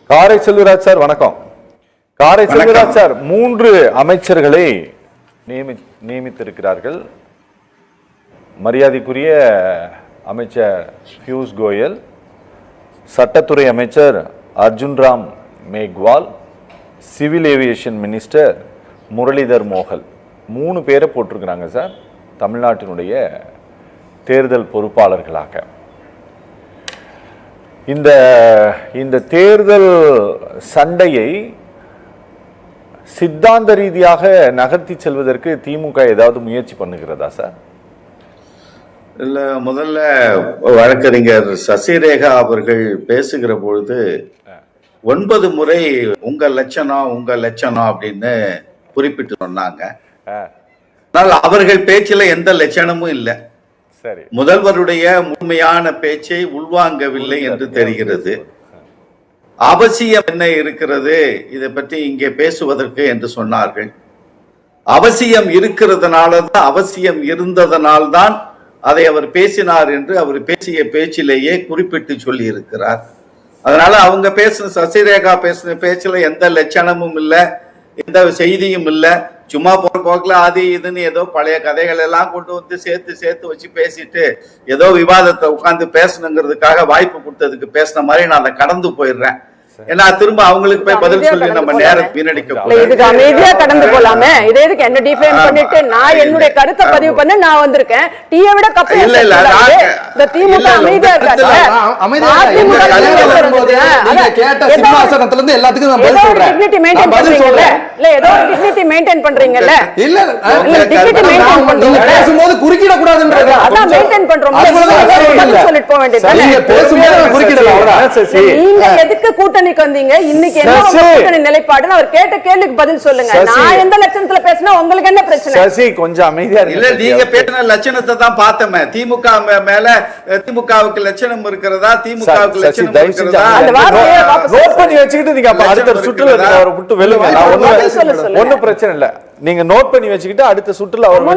காரை செல்வராஜ் சார் வணக்கம். காரை செல்வராஜ் சார் 3 அமைச்சர்களை நியமித்திருக்கிறார்கள். மரியாதைக்குரிய அமைச்சர் பியூஷ் கோயல், சட்டத்துறை அமைச்சர் Arjun Ram Meghwal, civil aviation minister Muralidhar Mogul. 3 பேரை போட்டிருக்கிறாங்க சார் தமிழ்நாட்டினுடைய தேர்தல் பொறுப்பாளர்களாக. இந்த தேர்தல் சண்டையை சித்தாந்த ரீதியாக நகர்த்தி செல்வதற்கு திமுக ஏதாவது முயற்சி பண்ணுகிறதா சார்? இல்ல, முதல்ல வழக்கறிஞர் சசிரேகா அவர்கள் பேசுகிற பொழுது 9 முறை உங்க லட்சணம் அப்படின்னு குறிப்பிட்டு சொன்னாங்க. ஆனால் அவர்கள் பேச்சில் எந்த லட்சணமும் இல்லை. முதல்வருடைய முழுமையான பேச்சை உள்வாங்கவில்லை என்று தெரிகிறது. அவசியம் என்ன இருக்கிறது இதை பற்றி இங்கே பேசுவதற்கு என்று சொன்னார்கள். அவசியம் இருக்கிறதுனாலதான், அவசியம் இருந்ததனால்தான் அதை அவர் பேசினார் என்று அவர் பேசிய பேச்சிலேயே குறிப்பிட்டு சொல்லி இருக்கிறார். அதனால அவங்க பேசின, சசிரேகா பேசின பேச்சுல எந்த லட்சணமும் இல்லை, எந்த செய்தியும் இல்லை. சும்மா போக்குல அது இதுன்னு ஏதோ பழைய கதைகள் எல்லாம் கொண்டு வந்து சேர்த்து வச்சு பேசிட்டு ஏதோ விவாதத்தை உட்கார்ந்து பேசணுங்கிறதுக்காக வாய்ப்பு கொடுத்ததுக்கு பேசின மாதிரி நான் அதை கடந்து போயிடுறேன். ஏன்னா திரும்ப அவங்களுக்கு போய் பதில் சொல்லி நம்ம நேரத்தை வீணடிக்க அமைதியா கடந்து போலாமே. இதே இதுக்கு என்ன டிஃபைன் பண்ணிட்டு நான் என்னுடைய கருத்தை பதிவு பண்ண நான் வந்திருக்கேன். டீயை விட கப் இல்ல இல்ல இந்த திமுக அமைதியா இருக்காங்க. சிம்மாசனத்துல இருந்து எல்லாத்துக்கும் நான் பதில் சொல்றேன். டிக்னிட்டி மெயின்டைன் பண்றீங்கல்ல, இல்ல ஏதோ டிக்னிட்டி மெயின்டைன் பண்றீங்கல்ல, இல்ல டிக்னிட்டி மெயின்டைன் பண்றீங்க. பேசும்போது குறுக்கிட கூடாதுன்றது அதான் மெயின்டைன் பண்றோம். சொல்லிட்டு போக வேண்டியது. நீங்க பேசும்போது குறுக்கிடல. நீங்க எதுக்கு கூட்டணி வந்தீங்க? இன்னைக்கு என்ன கூட்டணி நிலைப்பாடுன்னு அவர் கேட்ட கேள்விக்கு பதில் சொல்லுங்க. நான் எந்த லட்சணத்துல பேசினா உங்களுக்கு என்ன பிரச்சனை? சசி கொஞ்சம் அமைதியா இருங்க. இல்ல, நீங்க பேசின லட்சணத்தை தான் பார்த்தமே. திமுக மேல திமுகவுக்கு லட்சணம் இருக்கிறதா, திமுகவுக்கு லட்சணம் இருக்கிறதா நோட் பண்ணி வச்சுக்கிட்டு நீங்க அடுத்த சுற்றுல அவரை விட்டு வெல்லுங்க. ஒண்ணும் பிரச்சனை இல்ல, நீங்க நோட் பண்ணி வச்சுக்கிட்டு அடுத்த சுற்றுல அவர்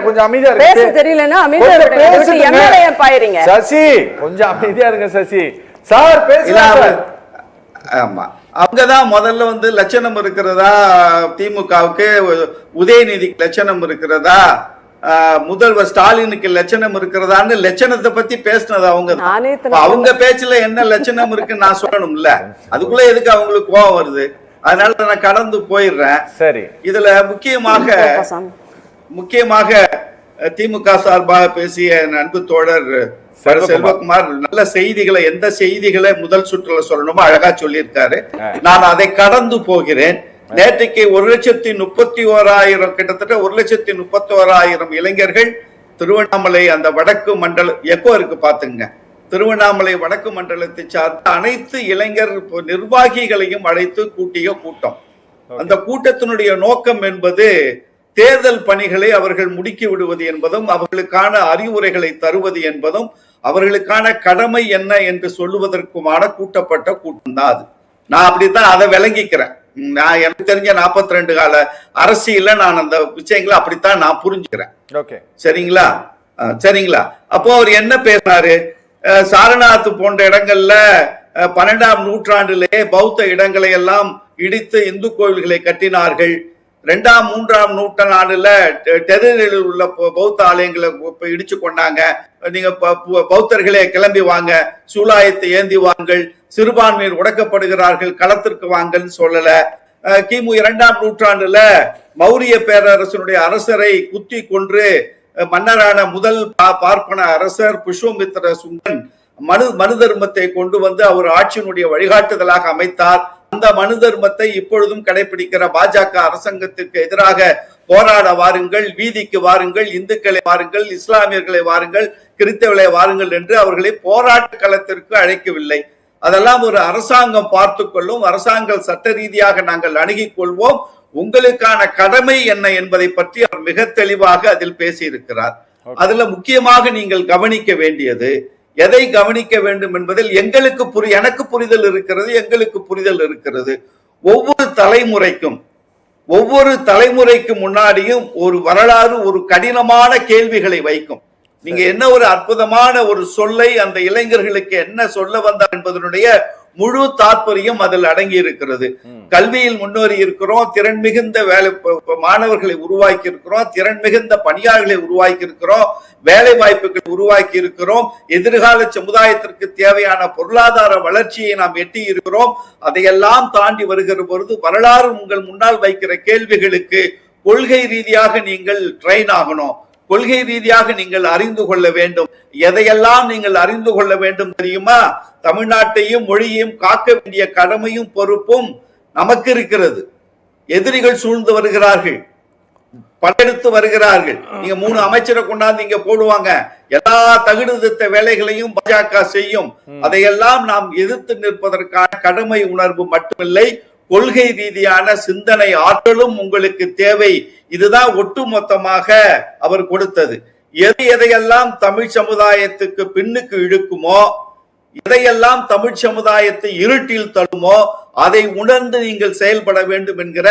கொஞ்சம் அமைதியா பேச தெரியலன்னா அமைதியா பாயிருங்க. சசி கொஞ்சம் அமைதியா இருங்க. சசி சார் பேசலாம். ஆமா, அவங்கதான் முதல்ல வந்து லட்சணம் இருக்கிறதா, திமுகவுக்கு உதயநிதிக்கு லட்சணம் இருக்கிறதா, முதல்வர் ஸ்டாலினுக்கு லட்சணம் இருக்கிறதான்னு லட்சணத்தை பத்தி பேசினது அவங்க. அவங்க பேச்சுல என்ன லட்சணம் இருக்குன்னு நான் சொல்லணும்ல, அதுக்குள்ள எதுக்கு அவங்களுக்கு கோபம் வருது? அதனால நான் கடந்து போயிடுறேன். சரி, இதுல முக்கியமாக திமுக சார்பாக பேசிய அன்பு தோழர் செல்வகுமார் நல்ல செய்திகளை, எந்த செய்திகளை முதல் சுற்றுல சொல்லணுமோ அழகா சொல்லியிருக்காரு. நான் அதை கடந்து போகிறேன். நேற்றைக்கு 1,31,000 கிட்டத்தட்ட 1,31,000 இளைஞர்கள் திருவண்ணாமலை அந்த வடக்கு மண்டல எக்கோ இருக்கு பாத்துங்க, திருவண்ணாமலை வடக்கு மண்டலத்தை சார்ந்த அனைத்து இளைஞர் நிர்வாகிகளையும் அழைத்து கூட்டிய கூட்டம். அந்த கூட்டத்தினுடைய நோக்கம் என்பது தேர்தல் பணிகளை அவர்கள் முடுக்கி விடுவது என்பதும், அவர்களுக்கான அறிவுரைகளை தருவது என்பதும், அவர்களுக்கான கடமை என்ன என்று சொல்லுவதற்குமான கூட்டப்பட்ட கூட்டம் தான் அது. நான் அப்படித்தான் அதை விளங்கிக்கிறேன். நான் எனக்கு தெரிஞ்ச 42 கால அரசியல நான் அந்த விஷயங்களை அப்படித்தான் நான் புரிஞ்சுக்கிறேன். சரிங்களா? அப்போ அவர் என்ன பேசினாரு? சாரநாத் போன்ற இடங்கள்ல 12ஆம் நூற்றாண்டிலே பௌத்த இடங்களை எல்லாம் இடித்து இந்து கோவில்களை கட்டினார்கள். 2ஆம் 3ஆம் நூற்றாண்டுல டெரில் உள்ள பௌத்த ஆலயங்களை இடிச்சு கொண்டாங்க. நீங்க பௌத்தர்களே கிளம்பி வாங்க, சூலாயத்தை ஏந்தி வாங்கள், சிறுபான்மையர் உடைக்கப்படுகிறார்கள், களத்திற்கு வாங்கன்னு சொல்லல. கிமு 2ஆம் நூற்றாண்டுல மௌரிய பேரரசனுடைய அரசரை குத்தி கொன்று மன்னரான முதல் பார்ப்பன அரசர் புஷ்பமித்திர சுங்கன் மனு தர்மத்தை கொண்டு வந்து அவர் ஆட்சியினுடைய வழிகாட்டுதலாக அமைத்தார். அந்த மனு தர்மத்தை இப்பொழுதும் கடைபிடிக்கிற பாஜக அரசாங்கத்திற்கு எதிராக போராட வாருங்கள், வீதிக்கு வாருங்கள், இந்துக்களை வாருங்கள், இஸ்லாமியர்களை வாருங்கள், கிறிஸ்தவர்களை வாருங்கள் என்று அவர்களை போராட்ட களத்திற்கு அழைக்கவில்லை. அதெல்லாம் ஒரு அரசாங்கம் பார்த்து கொள்ளும், அரசாங்கம் சட்ட ரீதியாக நாங்கள் அணுகிக் கொள்வோம், உங்களுக்கான கடமை என்ன என்பதை பற்றி அவர் மிக தெளிவாக அதில் பேசியிருக்கிறார். அதுல முக்கியமாக நீங்கள் கவனிக்க வேண்டியது, எதை கவனிக்க வேண்டும் என்பதில் எனக்கு புரிதல் இருக்கிறது, எங்களுக்கு புரிதல் இருக்கிறது. ஒவ்வொரு தலைமுறைக்கும் முன்னாடியும் ஒரு வரலாறு ஒரு கடினமான கேள்விகளை வைக்கும். நீங்க என்ன ஒரு அற்புதமான ஒரு சொல்லை அந்த இளைஞர்களுக்கு என்ன சொல்ல வந்தார் என்பதனுடைய முழு தாற்பயம் அதில் அடங்கி இருக்கிறது. கல்வியில் முன்னேறி இருக்கிறோம், திறன் மிகுந்த மாணவர்களை உருவாக்கி இருக்கிறோம், திறன் மிகுந்த பணியாளர்களை உருவாக்கி இருக்கிறோம், வேலை வாய்ப்புகளை உருவாக்கி இருக்கிறோம், எதிர்கால சமுதாயத்திற்கு தேவையான பொருளாதார வளர்ச்சியை நாம் எட்டி இருக்கிறோம். அதையெல்லாம் தாண்டி வருகிற பொழுது வரலாறு உங்கள் முன்னால் வைக்கிற கேள்விகளுக்கு கொள்கை ரீதியாக நீங்கள் ட்ரெயின் ஆகணும், கொள்கை ரீதியாக நீங்கள் அறிந்து கொள்ள வேண்டும். எதையெல்லாம் நீங்கள் அறிந்து கொள்ள வேண்டும் தெரியுமா? தமிழ்நாட்டையும் மொழியையும் காக்க வேண்டிய கடமையும் பொறுப்பும் நமக்கு இருக்கிறது. எதிரிகள் சூழ்ந்து வருகிறார்கள், படையெடுத்து வருகிறார்கள். நீங்க 3 அமைச்சரை கொண்டாந்து இங்க போடுவாங்க, எல்லா தகுதித்த வேலைகளையும் பாஜக செய்யும். அதையெல்லாம் நாம் எதிர்த்து நிற்பதற்கான கடமை உணர்வு மட்டுமில்லை, கொள்கை ரீதியான சிந்தனை ஆற்றலும் உங்களுக்கு தேவை. இதுதான் ஒட்டுமொத்தமாக அவர் கொடுத்தது. எதையெல்லாம் தமிழ் சமுதாயத்துக்கு பின்னுக்கு இழுக்குமோ, எதையெல்லாம் தமிழ் சமுதாயத்தை இருட்டில் தள்ளுமோ அதை உணர்ந்து நீங்கள் செயல்பட வேண்டும் என்கிற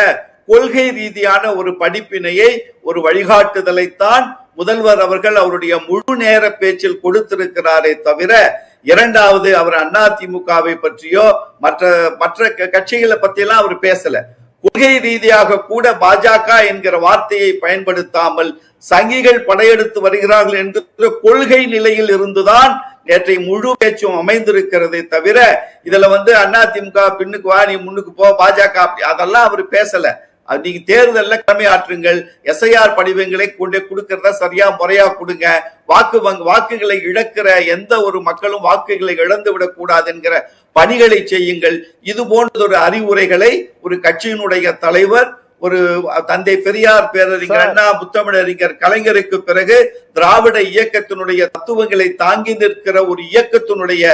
கொள்கை ரீதியான ஒரு படிப்பினையை, ஒரு வழிகாட்டுதலைத்தான் முதல்வர் அவர்கள் அவருடைய முழு நேர பேச்சில் கொடுத்திருக்கிறாரே தவிர, இரண்டாவது அவர் அதிமுகவை பற்றியோ மற்ற கட்சிகளை பற்றியெல்லாம் அவர் பேசல. கொள்கை ரீதியாக கூட பாஜக என்கிற வார்த்தையை பயன்படுத்தாமல் சங்கிகள் படையெடுத்து வருகிறார்கள் என்கிற கொள்கை நிலையில் இருந்துதான் நேற்றைய முழு பேச்சும் அமைந்திருக்கிறதை தவிர, இதுல அதிமுக பின்னுக்கு வா, நீ முன்னுக்கு போ, பாஜக அதெல்லாம் அவர் பேசல. அது நீங்க தேர்தல்ல கடமையாற்றுங்கள், எஸ்ஐஆர் படிவங்களை கொண்டு கொடுக்கறத சரியா முறையா கொடுங்க, வாக்குகளை இழக்கிற எந்த ஒரு மக்களும் வாக்குகளை இழந்து விடக் கூடாது என்கிற பணிகளை செய்யுங்கள். இது போன்ற ஒரு அறிவுரைகளை ஒரு கட்சியினுடைய தலைவர், ஒரு தந்தை பெரியார், பேரறிஞர் அண்ணா, முத்தமிழறிஞர் கலைஞருக்கு பிறகு திராவிட இயக்கத்தினுடைய தத்துவங்களை தாங்கி நிற்கிற ஒரு இயக்கத்தினுடைய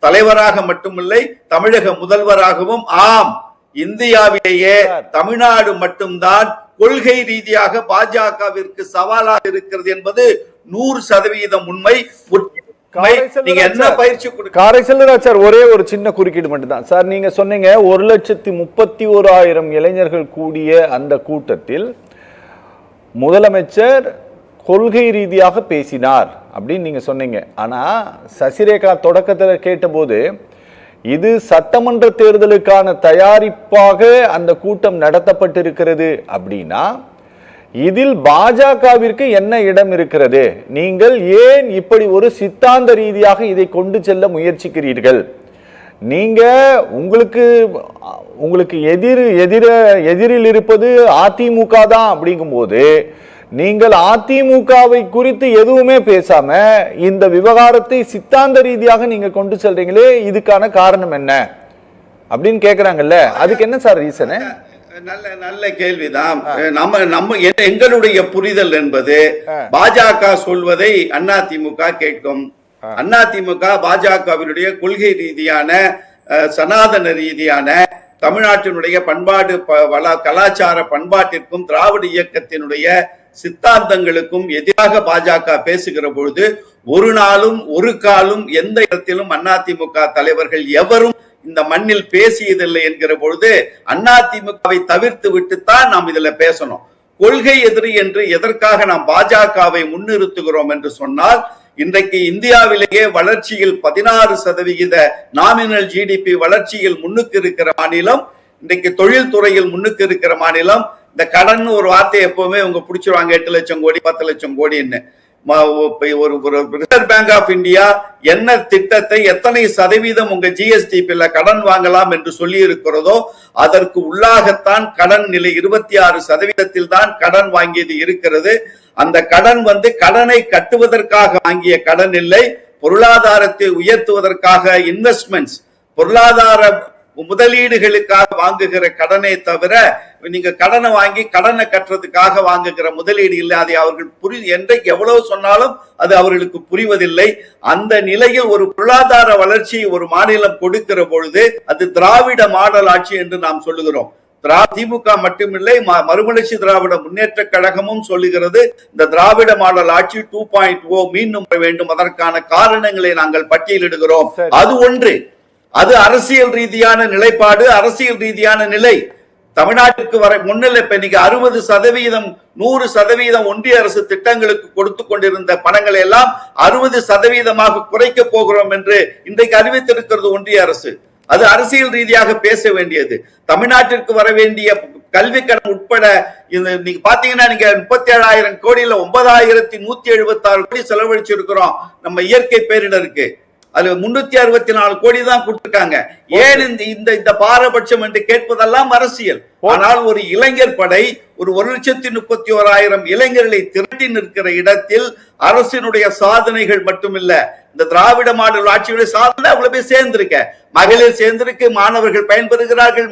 தலைவராக மட்டுமில்லை, தமிழக முதல்வராகவும், ஆம், இந்தியாவிலேயே தமிழ்நாடு மட்டும்தான் கொள்கை ரீதியாக பாஜகவிற்கு சவாலாக இருக்கிறது என்பது 100% உண்மை. ஒரே ஒரு சின்ன குறுக்கீடு மட்டும்தான் சார். நீங்க சொன்னீங்க 1,31,000 இளைஞர்கள் கூடிய அந்த கூட்டத்தில் முதலமைச்சர் கொள்கை ரீதியாக பேசினார் அப்படின்னு நீங்க சொன்னீங்க. ஆனா சசிரேகா தொடக்கத்தில் கேட்டபோது இது சட்டமன்ற தேர்தலுக்கான தயாரிப்பாக அந்த கூட்டம் நடத்தப்பட்டிருக்கிறது அப்படின்னா இதில் பாஜகவிற்கு என்ன இடம் இருக்கிறது? நீங்கள் ஏன் இப்படி ஒரு சித்தாந்த ரீதியாக இதை கொண்டு செல்ல முயற்சிக்கிறீர்கள்? நீங்க உங்களுக்கு எதிரில் இருப்பது அதிமுக தான் அப்படிங்கும்போது நீங்கள் அதிமுகவை குறித்து எதுவுமே பேசாம இந்த விவகாரத்தை சித்தாந்த ரீதியாக நீங்க கொண்டு செல்றீங்களே, இதுக்கான காரணம் என்ன அப்படின்னு கேக்குறாங்கல்ல, அதுக்கு என்ன சார் ரீசன்? நல்ல கேள்விதான். எங்களுடைய புரிதல் என்பது பாஜக சொல்வதை அதிமுக கேட்கும். அதிமுக பாஜகவினுடைய கொள்கை ரீதியான, சனாதன ரீதியான, தமிழ்நாட்டினுடைய பண்பாடு கலாச்சார பண்பாட்டிற்கும் திராவிட இயக்கத்தினுடைய சித்தாந்தங்களுக்கும் எதிராக பாஜக பேசுகிற பொழுது ஒரு நாளும் ஒரு காலும் எந்த இடத்திலும் அதிமுக தலைவர்கள் எவரும் இந்த மண்ணில் பேசியதில்லை என்கிற பொழுது அதிமுகவை தவிர்த்து விட்டுத்தான் நாம் இதுல பேசணும். கொள்கை எதிரி என்று எதற்காக நாம் பாஜகவை முன்னிறுத்துகிறோம் என்று சொன்னால், இன்றைக்கு இந்தியாவிலேயே வளர்ச்சியில் 16% நாமினல் ஜிடிபி வளர்ச்சியில் முன்னுக்கு இருக்கிற மாநிலம், இன்றைக்கு தொழில் துறையில் முன்னுக்கு இருக்கிற மாநிலம். இந்த கடன் ஒரு வார்த்தை எப்பவுமே உங்க பிடிச்சிருவாங்க, 8 லட்சம் கோடி 10 லட்சம் கோடின்னு. ரிசர்வ் பேங்க் ஆஃப் இந்தியா என்ன திட்டத்தை, எத்தனை சதவீதம் உங்க ஜிஎஸ்டிபில கடன் வாங்கலாம் என்று சொல்லி இருக்கிறதோ அதற்கு உள்ளாகத்தான் கடன் நிலை 26% தான் கடன் வாங்கியது இருக்கிறது. அந்த கடன் கடனை கட்டுவதற்காக வாங்கிய கடன் இல்லை, பொருளாதாரத்தை உயர்த்துவதற்காக இன்வெஸ்ட்மெண்ட்ஸ், பொருளாதார முதலீடுகளுக்காக வாங்குகிற கடனை தவிர நீங்க கடனை வாங்கி கடனை கட்டுறதுக்காக வாங்குகிற முதலீடு இல்லை. அதை அவர்கள் என்றைக்கு எவ்வளவு சொன்னாலும் அது அவர்களுக்கு புரிவதில்லை. அந்த நிலையில் ஒரு பொருளாதார வளர்ச்சியை ஒரு மாநிலம் கொடுக்கிற பொழுது அது திராவிட மாடல் ஆட்சி என்று நாம் சொல்லுகிறோம். திமுக மட்டுமில்லை, மறுமலர்ச்சி திராவிட முன்னேற்ற கழகமும் சொல்லுகிறது இந்த திராவிட மாடல் ஆட்சி 2.0 மீண்டும் வேண்டும். அதற்கான காரணங்களை நாங்கள் பட்டியலிடுகிறோம். அது ஒன்று, அது அரசியல் ரீதியான நிலைப்பாடு, அரசியல் ரீதியான நிலை. தமிழ்நாட்டிற்கு வர முன்னிலை இப்ப இன்னைக்கு 60%, 100% ஒன்றிய அரசு திட்டங்களுக்கு கொடுத்து கொண்டிருந்த பணங்களை எல்லாம் 60% குறைக்க போகிறோம் என்று இன்றைக்கு அறிவித்திருக்கிறது ஒன்றிய அரசு. அது அரசியல் ரீதியாக பேச வேண்டியது. தமிழ்நாட்டிற்கு வர வேண்டிய கல்வி கடன் உட்பட நீங்க பாத்தீங்கன்னா நீங்க 37,000 கோடியில 9,176 கோடி செலவழிச்சிருக்கிறோம் நம்ம இயற்கை பேரிடருக்கு. அது 364 கோடி தான் கொடுத்திருக்காங்க. ஏன் இந்த பாரபட்சம் என்று கேட்பதெல்லாம் அரசியல். ஆனால் ஒரு இளைஞர் படை ஒரு 1,31,000 இளைஞர்களை திரட்டி நிற்கிற இடத்தில் அரசினுடைய சாதனைகள் மட்டுமில்ல, இந்த திராவிட மாடல் ஆட்சியுடைய சாதனை அவ்வளவு பேர் சேர்ந்திருக்க, மகளிர் சேர்ந்திருக்கு, மாணவர்கள் பயன்பெறுகிறார்கள்.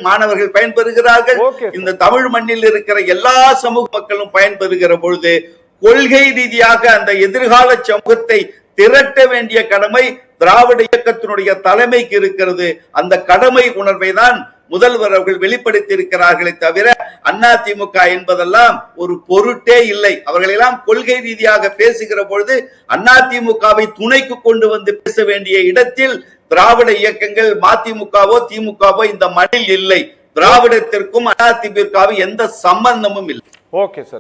இந்த தமிழ் மண்ணில் இருக்கிற எல்லா சமூக மக்களும் பயன்பெறுகிற பொழுது கொள்கை ரீதியாக அந்த எதிர்கால சமூகத்தை திரட்ட வேண்டிய கடமை திராவிட இயக்கத்தினுடைய தலைமைக்கு இருக்கிறது. அந்த கடமை உணர்வை தான் முதல்வர் அவர்கள் வெளிப்படுத்தி இருக்கிறார்களே தவிர அதிமுக என்பதெல்லாம் ஒரு பொருட்டே இல்லை. அவர்களெல்லாம் கொள்கை ரீதியாக பேசுகிற பொழுது அதிமுகவை துணைக்கு கொண்டு வந்து பேச வேண்டிய இடத்தில் திராவிட இயக்கங்கள் மதிமுகவோ திமுகவோ இந்த மண்ணில் இல்லை. திராவிடத்திற்கும் அதிமுகவும் எந்த சம்பந்தமும் இல்லை. Okay sir.